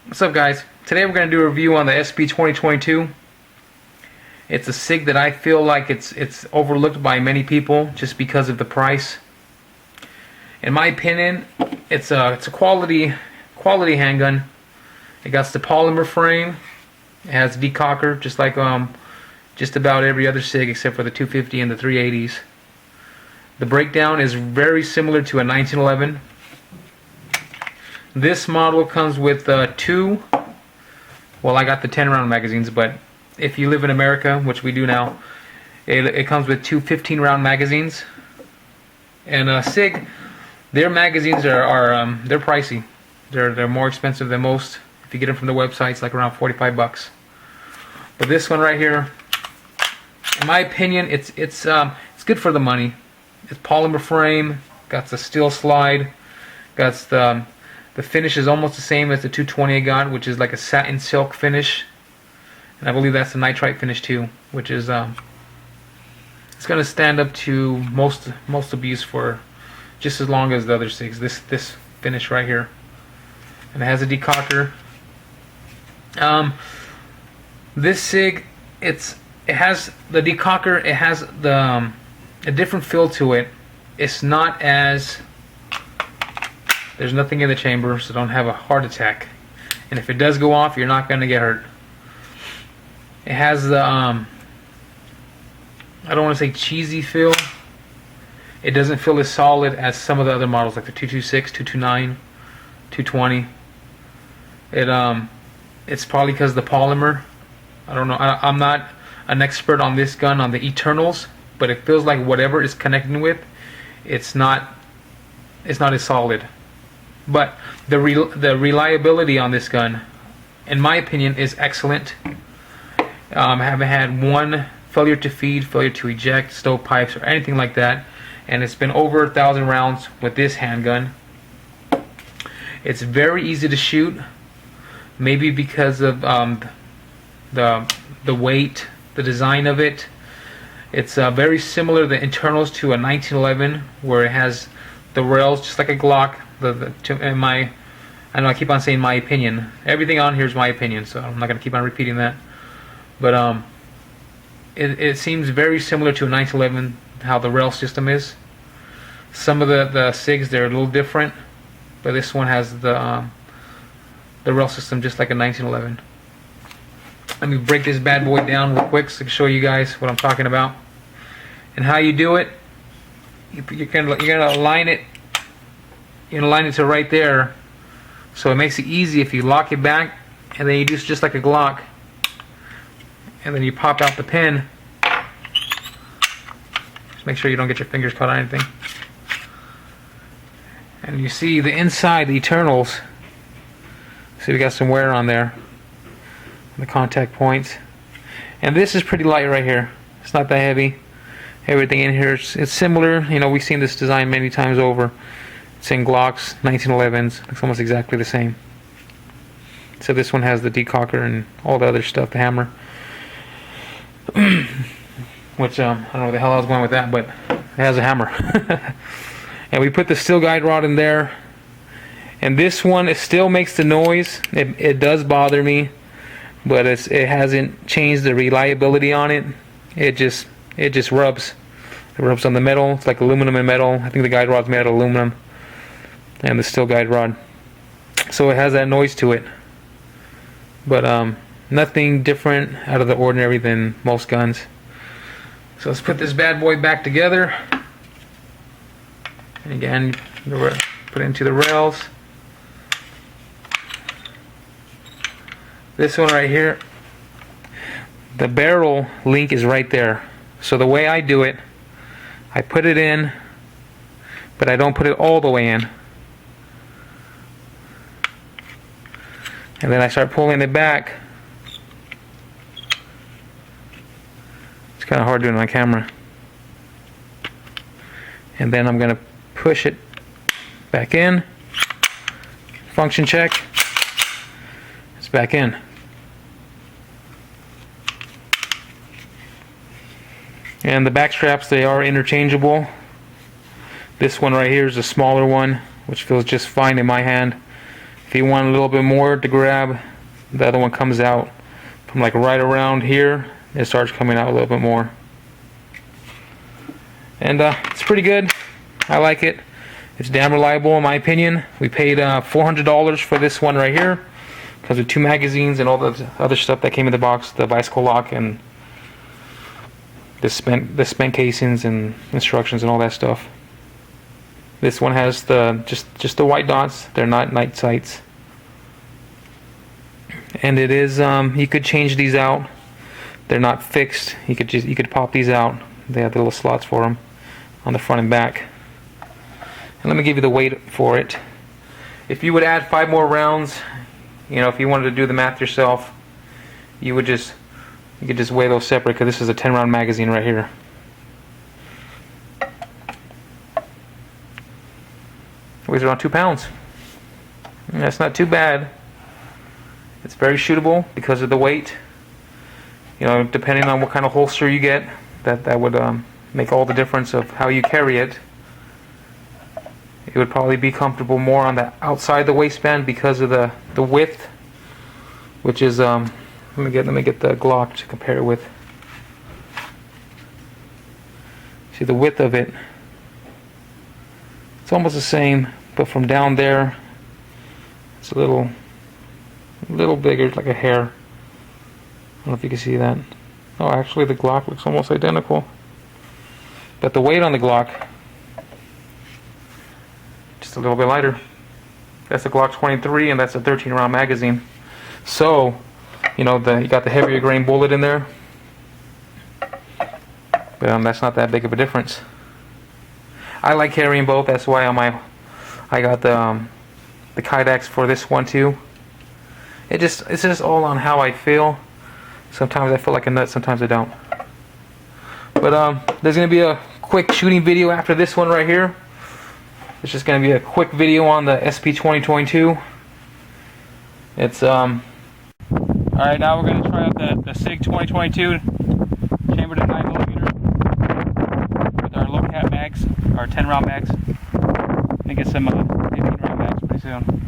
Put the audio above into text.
What's up, guys? Today we're going to do a review on the SP2022. It's a SIG that I feel like it's overlooked by many people just because of the price. In my opinion, it's a quality handgun. It got the polymer frame. It has a decocker just like just about every other SIG except for the 250 and the 380s. The breakdown is very similar to a 1911. This model comes with two, well, I got the 10 round magazines, but if you live in America, which we do now, it comes with two 15 round magazines. And SIG, their magazines are they're pricey. They're more expensive than most. If you get them from the website, it's like around 45 bucks. But this one right here, in my opinion, it's good for the money. It's polymer frame, got the steel slide, got the finish is almost the same as the 220 I got, which is like a satin silk finish, and I believe that's the nitrite finish too, which is it's gonna stand up to most abuse for just as long as the other SIGs. This finish right here, and it has a decocker. This SIG, it has the decocker. It has a different feel to it. It's not as, there's nothing in the chamber, so don't have a heart attack. And if it does go off, you're not going to get hurt. It has the I don't want to say cheesy feel. It doesn't feel as solid as some of the other models like the 226, 229, 220. It's probably because the polymer. I don't know. I'm not an expert on this gun, on the Eternals, but it feels like whatever it's connecting with, it's not as solid. But the reliability on this gun, in my opinion, is excellent. I haven't had one failure to feed, failure to eject, stovepipes, or anything like that. And it's been over 1,000 rounds with this handgun. It's very easy to shoot, maybe because of the weight, the design of it. It's very similar, the internals, to a 1911, where it has the rails just like a Glock. I know I keep on saying my opinion. Everything on here is my opinion, so I'm not going to keep on repeating that. But it seems very similar to a 1911, how the rail system is. Some of the SIGs, they're a little different, but this one has the rail system just like a 1911. Let me break this bad boy down real quick so I can show you guys what I'm talking about. And how you do it, you're gonna align it. You're gonna align it to right there, so it makes it easy if you lock it back, and then you do just like a Glock, and then you pop out the pin. Just make sure you don't get your fingers caught on anything. And you see the inside, the Eternals. See, we got some wear on there, the contact points. And this is pretty light right here. It's not that heavy. Everything in here, it's similar. You know, we've seen this design many times over. It's in Glocks, 1911s. It's almost exactly the same. So this one has the decocker and all the other stuff, the hammer. Which, I don't know where the hell I was going with that, but it has a hammer. And we put the steel guide rod in there. And this one, it still makes the noise. It does bother me, but it hasn't changed the reliability on it. It just rubs. It rubs on the metal. It's like aluminum and metal. I think the guide rod's made out of aluminum, and the steel guide rod. So it has that noise to it. But nothing different out of the ordinary than most guns. So let's put this bad boy back together. And again, put it into the rails. This one right here, the barrel link is right there. So the way I do it, I put it in, but I don't put it all the way in. And then I start pulling it back. It's kind of hard doing it on camera. And then I'm going to push it back in. Function check. It's back in. And the back straps, they are interchangeable. This one right here is a smaller one, which feels just fine in my hand. If you want a little bit more to grab, the other one comes out from like right around here. It starts coming out a little bit more. And it's pretty good. I like it. It's damn reliable in my opinion. We paid $400 for this one right here. Comes with 2 magazines and all the other stuff that came in the box, the bicycle lock and the spent casings and instructions and all that stuff. This one has the just the white dots. They're not night sights. And it is you could change these out. They're not fixed. You could pop these out. They have the little slots for them on the front and back. And let me give you the weight for it. If you would add 5 more rounds, you know, if you wanted to do the math yourself, you could just weigh those separate, because this is a 10-round magazine right here. It weighs around 2 pounds. And that's not too bad. It's very shootable because of the weight. You know, depending on what kind of holster you get, that would make all the difference of how you carry it. It would probably be comfortable more on the outside the waistband because of the width, which is let me get the Glock to compare it with. See the width of it. It's almost the same, but from down there, it's a little bigger, like a hair. I don't know if you can see that. Oh, actually the Glock looks almost identical. But the weight on the Glock, just a little bit lighter. That's a Glock 23 and that's a 13-round magazine. So, you know, you got the heavier grain bullet in there. But that's not that big of a difference. I like carrying both. That's why I got the Kydex for this one too. It's just all on how I feel. Sometimes I feel like a nut, sometimes I don't. But there's gonna be a quick shooting video after this one right here. It's just gonna be a quick video on the SP2022. It's alright, now we're gonna try out the Sig 2022 chambered at 9mm with our low cap mags, our 10-round mags. I think it's some 15-round mags pretty soon.